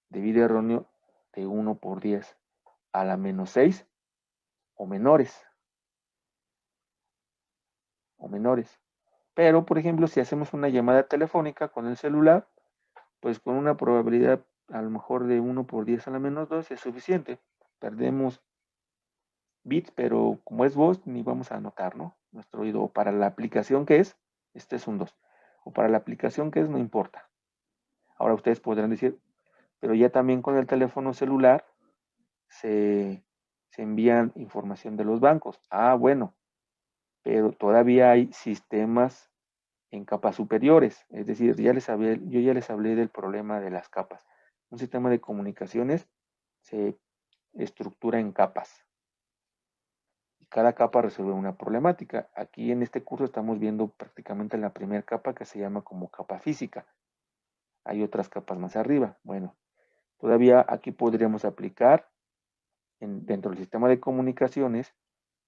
bit erróneo de 1 por 10 a la menos 6 o menores. Pero, por ejemplo, si hacemos una llamada telefónica con el celular, pues con una probabilidad a lo mejor de 1 por 10 a la menos 2 es suficiente. Perdemos bits, pero como es voz, ni vamos a notar, ¿no? Nuestro oído. O para la aplicación que es, este es un 2. O para la aplicación que es, no importa. Ahora ustedes podrán decir, pero ya también con el teléfono celular se envían información de los bancos. Ah, bueno, pero todavía hay sistemas en capas superiores. Es decir, yo ya les hablé del problema de las capas. Un sistema de comunicaciones se estructura en capas. Y cada capa resuelve una problemática. Aquí en este curso estamos viendo prácticamente la primera capa que se llama como capa física. Hay otras capas más arriba. Bueno, todavía aquí podríamos aplicar dentro del sistema de comunicaciones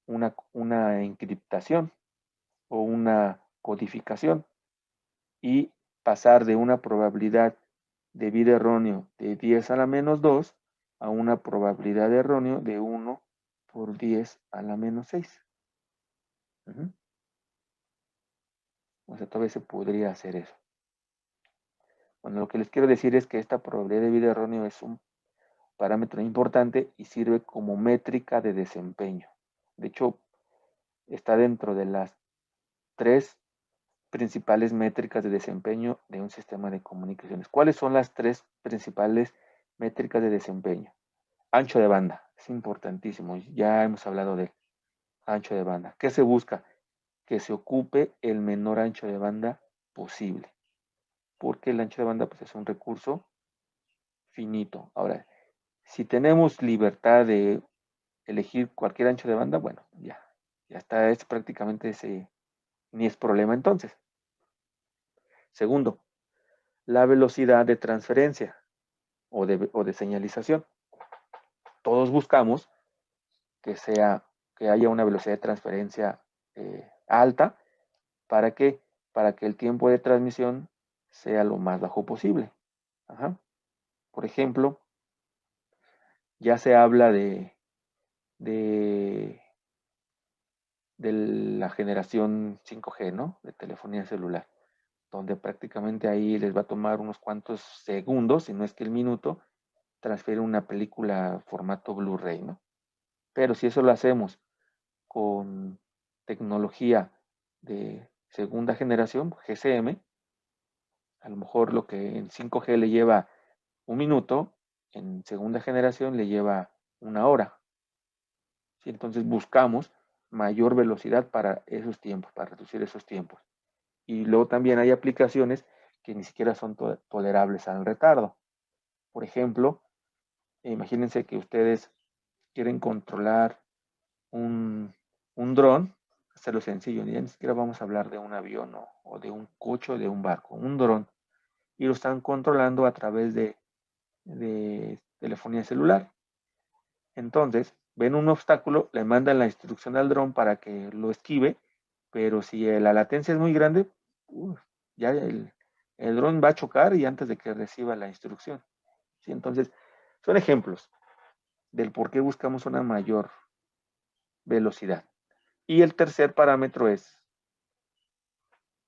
una encriptación o una codificación y pasar de una probabilidad de bit erróneo de 10 a la menos 2 a una probabilidad de erróneo de 1 por 10 a la menos 6. O sea, todavía se podría hacer eso. Bueno, lo que les quiero decir es que esta probabilidad de bit erróneo es un parámetro importante y sirve como métrica de desempeño. De hecho, está dentro de las 3 principales métricas de desempeño de un sistema de comunicaciones. ¿Cuáles son las 3 principales métricas de desempeño? Ancho de banda, es importantísimo, ya hemos hablado de ancho de banda. ¿Qué se busca? Que se ocupe el menor ancho de banda posible, porque el ancho de banda pues, es un recurso finito. Ahora, si tenemos libertad de elegir cualquier ancho de banda, bueno, ya está, es prácticamente ni es problema entonces. Segundo, la velocidad de transferencia o de señalización. Todos buscamos que haya una velocidad de transferencia alta. ¿Para qué? Para que el tiempo de transmisión sea lo más bajo posible. Ajá. Por ejemplo, ya se habla de la generación 5G, ¿no? De telefonía celular, donde prácticamente ahí les va a tomar unos cuantos segundos, si no es que el minuto, transferir una película formato Blu-ray, ¿no? Pero si eso lo hacemos con tecnología de segunda generación, GSM, a lo mejor lo que en 5G le lleva un minuto, en segunda generación le lleva una hora. ¿Sí? Entonces buscamos mayor velocidad para esos tiempos, para reducir esos tiempos. Y luego también hay aplicaciones que ni siquiera son tolerables al retardo. Por ejemplo, imagínense que ustedes quieren controlar un dron, hacerlo sencillo, ya ni siquiera vamos a hablar de un avión o de un coche o de un barco, un dron, y lo están controlando a través de telefonía celular. Entonces, ven un obstáculo, le mandan la instrucción al dron para que lo esquive, pero si la latencia es muy grande, ya el dron va a chocar y antes de que reciba la instrucción. ¿Sí? Entonces, son ejemplos del por qué buscamos una mayor velocidad. Y el tercer parámetro es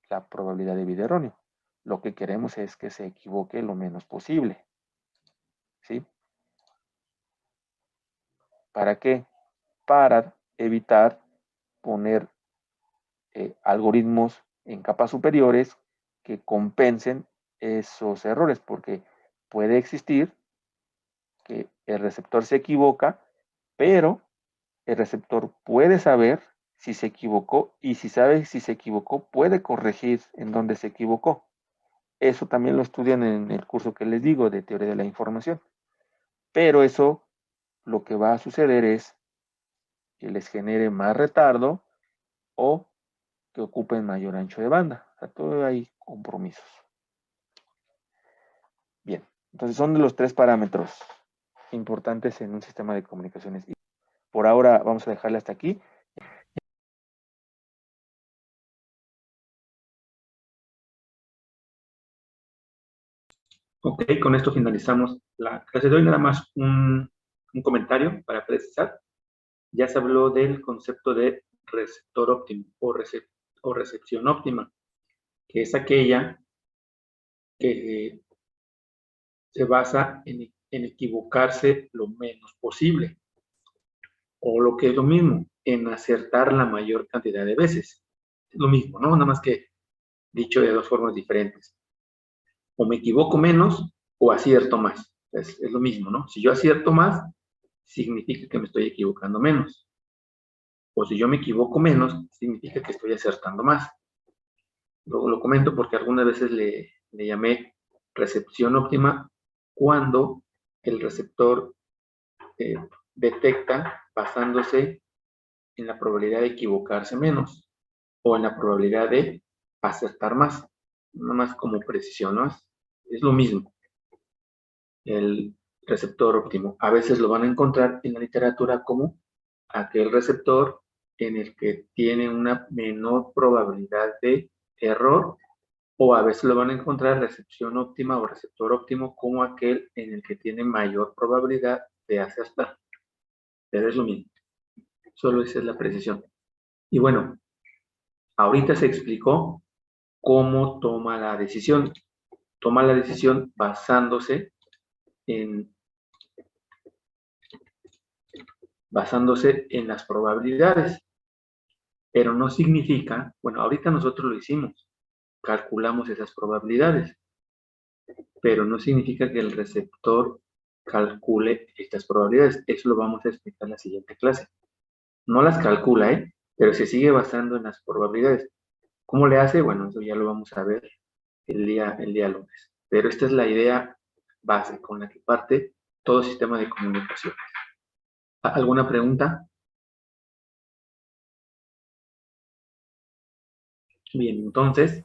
la probabilidad de bit erróneo. Lo que queremos es que se equivoque lo menos posible. ¿Sí? ¿Para qué? Para evitar poner algoritmos en capas superiores que compensen esos errores, porque puede existir que el receptor se equivoca, pero el receptor puede saber si se equivocó, y si sabe si se equivocó, puede corregir en donde se equivocó. Eso también lo estudian en el curso que les digo de teoría de la información. Pero eso lo que va a suceder es que les genere más retardo o que ocupen mayor ancho de banda. O sea, todo hay compromisos. Bien, entonces son de los 3 parámetros importantes en un sistema de comunicaciones. Por ahora vamos a dejarle hasta aquí. Ok, con esto finalizamos la clase de hoy. Nada más un comentario para precisar. Ya se habló del concepto de receptor óptimo o recepción óptima, que es aquella que se basa en equivocarse lo menos posible, o lo que es lo mismo, en acertar la mayor cantidad de veces. Es lo mismo, ¿no? Nada más que dicho de 2 formas diferentes. O me equivoco menos o acierto más. Es lo mismo, ¿no? Si yo acierto más, significa que me estoy equivocando menos. O si yo me equivoco menos, significa que estoy acertando más. Lo comento porque algunas veces le llamé recepción óptima cuando el receptor detecta basándose en la probabilidad de equivocarse menos o en la probabilidad de acertar más. Nada más como precisión, ¿no? Es lo mismo. El receptor óptimo. A veces lo van a encontrar en la literatura como aquel receptor en el que tiene una menor probabilidad de error, o a veces lo van a encontrar recepción óptima o receptor óptimo como aquel en el que tiene mayor probabilidad de acertar. Pero es lo mismo. Solo esa es la precisión. Y bueno, ahorita se explicó cómo toma la decisión. Toma la decisión basándose en las probabilidades. Pero no significa, bueno, ahorita nosotros lo hicimos, calculamos esas probabilidades, pero no significa que el receptor calcule estas probabilidades. Eso lo vamos a explicar en la siguiente clase. No las calcula, pero se sigue basando en las probabilidades. ¿Cómo le hace? Bueno, eso ya lo vamos a ver el día lunes. Pero esta es la idea base con la que parte todo sistema de comunicación. ¿Alguna pregunta? Bien, entonces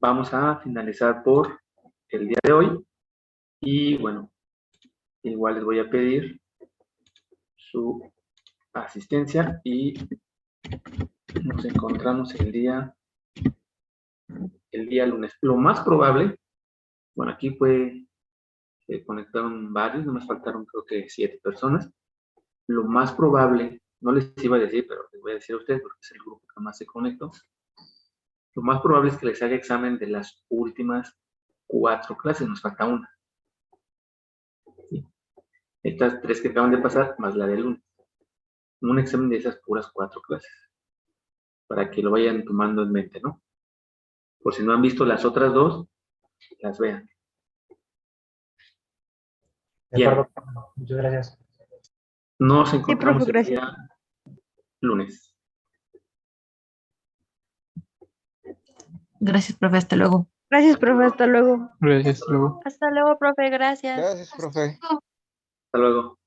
vamos a finalizar por el día de hoy. Y bueno, igual les voy a pedir su asistencia y nos encontramos el día lunes. Lo más probable, bueno, aquí se conectaron varios, no nos faltaron creo que 7 personas. Lo más probable, no les iba a decir, pero les voy a decir a ustedes porque es el grupo que más se conectó. Lo más probable es que les haga examen de las últimas 4 clases, nos falta una. ¿Sí? Estas 3 que acaban de pasar, más la del lunes. Un examen de esas puras 4 clases, para que lo vayan tomando en mente, ¿no? Por si no han visto las otras 2, las vean. Bien. Muchas gracias. Nos encontramos profe, el día lunes. Gracias, profe. Hasta luego. Gracias, profe. Hasta luego. Gracias, luego. Hasta luego, profe. Gracias. Gracias, profe. Hasta luego.